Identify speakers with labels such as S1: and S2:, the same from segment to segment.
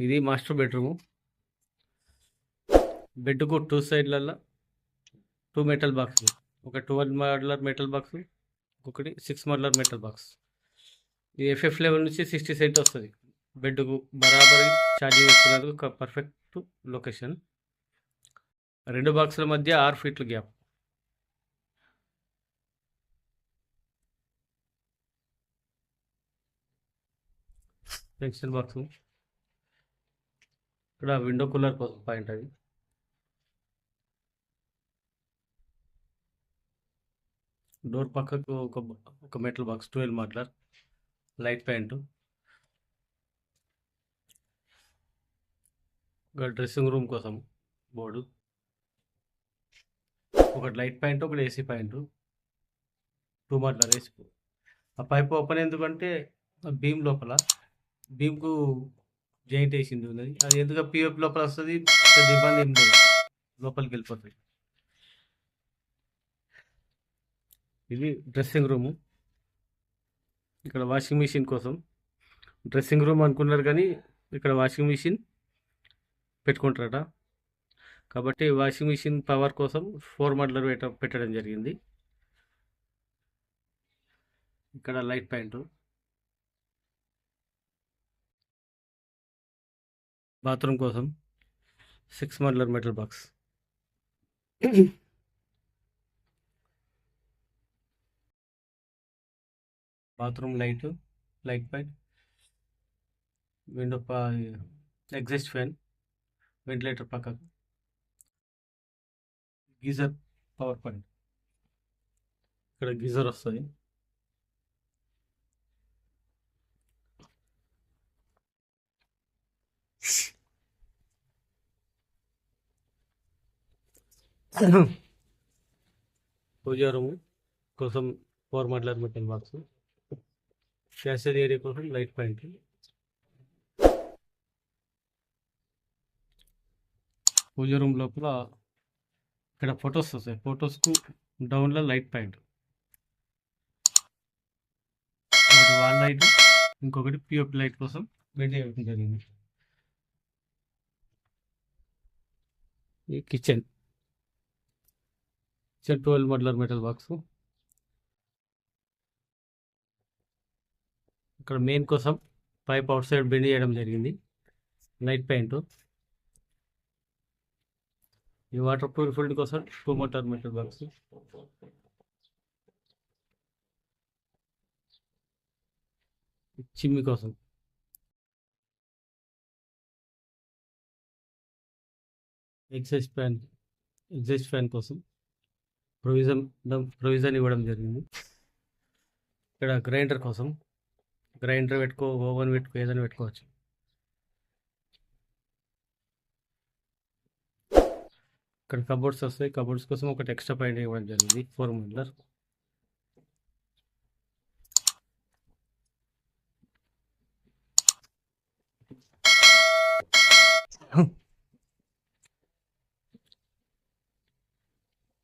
S1: ఇది master bedroom. బెడ్కు 2 సైడ్లలో 2 metal box, ఒక 12 modular metal box, ఒకటి 6 మోడ్యులర్ మెటల్ బాక్స్. ఇది FF లెవెల్ నుంచి 60 సెంట్ వస్తుంది. బెడ్కు బరాబరి ఛార్జింగ్ పెట్టుకునేందుకు పర్ఫెక్ట్ లొకేషన్. 2 బాక్సుల మధ్య 6 ఫీట్ల గ్యాప్. ఎక్స్టెల్ బాక్స్. ఇక్కడ విండో కూలర్ కోసం పాయింట్ అది. డోర్ పక్కకు ఒక metal box 12 modular light pant. ఒక డ్రెస్సింగ్ రూమ్ కోసం బోర్డు, ఒకటి లైట్ ప్యాంటు, ఒకటి AC ప్యాంటు, 2 మోడ్యులర్ AC. ఆ పైప్ ఓపెన్ ఎందుకంటే బీమ్ లోపల బీమ్కు జాయింట్ వేసింది ఉన్నది. అది ఎందుకు POP లోపల వస్తుంది, పెద్ద ఇబ్బంది ఏం లేదు, లోపలికి వెళ్ళిపోతుంది. ఇది డ్రెస్సింగ్ రూము. ఇక్కడ వాషింగ్ మిషన్ కోసం. డ్రెస్సింగ్ రూమ్ అనుకున్నారు కానీ ఇక్కడ వాషింగ్ మిషన్ పెట్టుకుంటారట, కాబట్టి వాషింగ్ మిషన్ పవర్ కోసం 4 మోడ్యులర్ పెట్టడం జరిగింది. ఇక్కడ లైట్ ప్యాంటు. బాత్రూమ్ కోసం 6 modular metal box. Bathroom light pant, window exhaust fan, ventilator పక్కకు, గీజర్ పవర్ పాయింట్. ఇక్కడ గీజర్ వస్తుంది. పూజా రూమ్ కోసం 4 modular metal box. Cashier area కోసం లైట్ పాయింట్. పూజా రూమ్ లోపల ఇక్కడ ఫొటోస్ వస్తాయి. ఫొటోస్కు డౌన్లో లైట్ పాయింట్, ఒకటి వాల్ లైట్, ఇంకొకటి POP లైట్ కోసం వెండి వేయడం జరిగింది. ఈ కిచెన్ 12 మోడ్యులర్ మెటల్ బాక్స్. ఇక్కడ మెయిన్ కోసం పైప్ అవుట్ సైడ్ బెండ్ చేయడం జరిగింది, లైట్ పెయింట్. ఈ వాటర్ ప్యూరిఫైడ్ కోసం 2 మోటార్ మెటల్ బాక్స్. చిమ్మి కోసం ఎగ్జాస్ట్ ఫ్యాన్ కోసం ప్రొవిజన్ ఇవ్వడం జరిగింది. ఇక్కడ గ్రైండర్ కోసం, గ్రైండర్ పెట్టుకో, ఓవెన్ పెట్టుకో, ఏదైనా పెట్టుకోవచ్చు. ఇక్కడ కబోర్డ్స్ వస్తాయి. కబోర్డ్స్ కోసం ఒకటి ఎక్స్ట్రా పాయింట్ ఇవ్వడం జరిగింది, 4 మోడ్యులర్.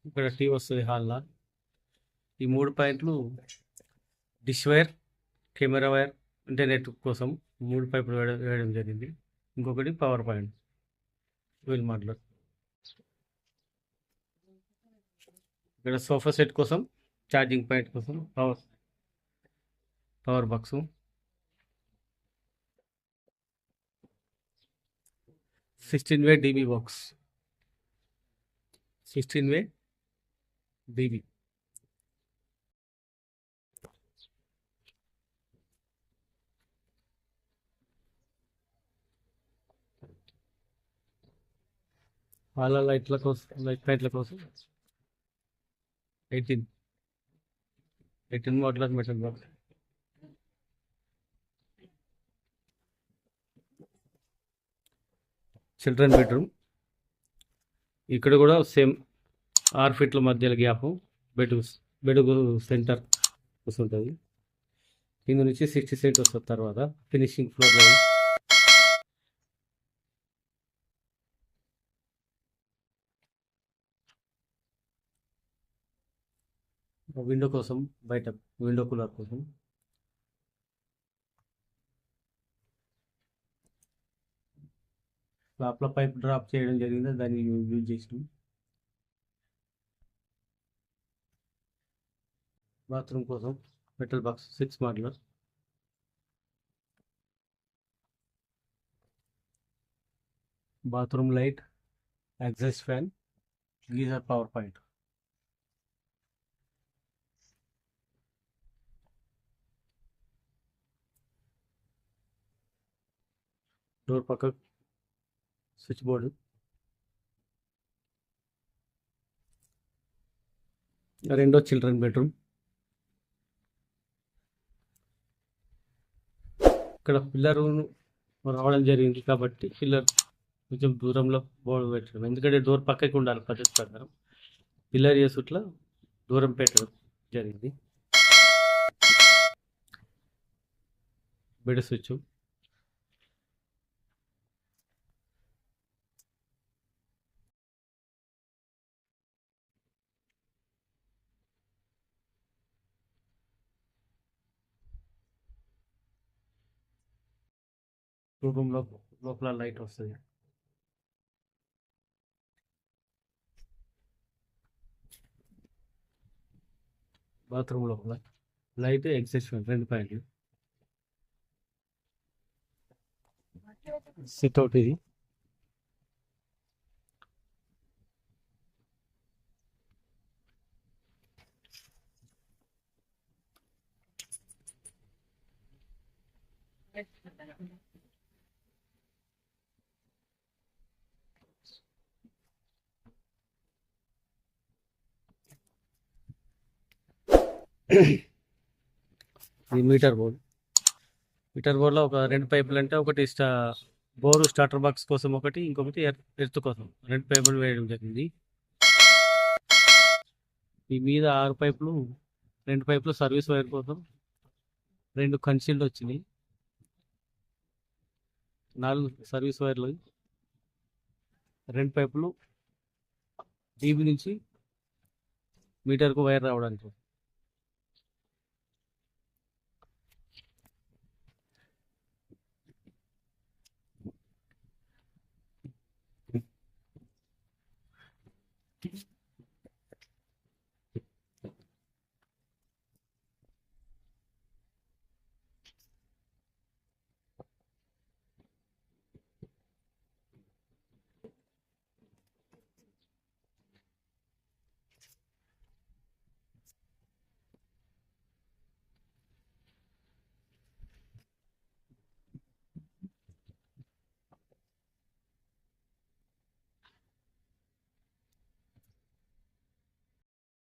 S1: ఇక్కడ టీవీ వస్తుంది హాల్లో. ఈ 3 పాయింట్లు dish wire, camera wire, internet కోసం 3 పైపులు వేయడం జరిగింది. ఇంకొకటి పవర్ పాయింట్ 12 మోడ్యులర్. ఇక్కడ సోఫా సెట్ కోసం ఛార్జింగ్ పాయింట్ కోసం పవర్ బాక్స్. 16 వే DB బాక్స్, 16 వే DB. వాళ్ళ లైట్ ప్యాంట్ల కోసం 18 modular metal box. Children bedroom. ఇక్కడ కూడా సేమ్ 6 ఫీట్ల మధ్యలో గ్యాప్. బెడ్కు సెంటర్ వస్తుంటుంది. కింద నుంచి 60 సెంట్ వస్తుంది. తర్వాత ఫినిషింగ్ ఫ్లోర్ లెవెల్. విండో కోసం బయట విండో కూలర్ కోసం. స్లాబ్లో పైప్ డ్రాప్ చేయడం జరిగింది, దాన్ని యూజ్ చేసినాం. బాత్రూమ్ కోసం metal box 6 modular. Bathroom light, exhaust fan, geyser power point. Door పక్క స్విచ్ బోర్డు. రెండో చిల్డ్రన్ బెడ్రూమ్. ఇక్కడ పిల్లర్ రావడం జరిగింది కాబట్టి పిల్లర్ కొంచెం దూరంలో బోర్డు పెట్టడం, ఎందుకంటే డోర్ పక్కకి ఉండాలి పద్ధతి ప్రకారం. పిల్లర్ చేసుట్లా దూరం పెట్టడం జరిగింది. బెడ్ స్విచ్, రూమ్ లోపల లైట్ వస్తుంది. బాత్రూమ్ లోపల లైట్, ఎగ్జాస్ట్ ఫ్యాన్ 2 పాయింట్లు. సిట్అవుట్ ఇది. ఇది మీటర్ బోర్డులో ఒక 2 పైపులు, అంటే ఒకటి బోరు స్టార్టర్ బాక్స్ కోసం ఒకటి, ఇంకొకటి ఎర్త్ కోసం 2 పైపులు వేయడం జరిగింది. ఈ మీద 6 పైపులు, 2 పైపులు సర్వీస్ వైర్ కోసం, 2 కన్సీల్డ్ వచ్చినాయి, 4 సర్వీస్ వైర్లు, 2 పైపులు డీబీ నుంచి మీటర్కు వైర్ రావడానికి.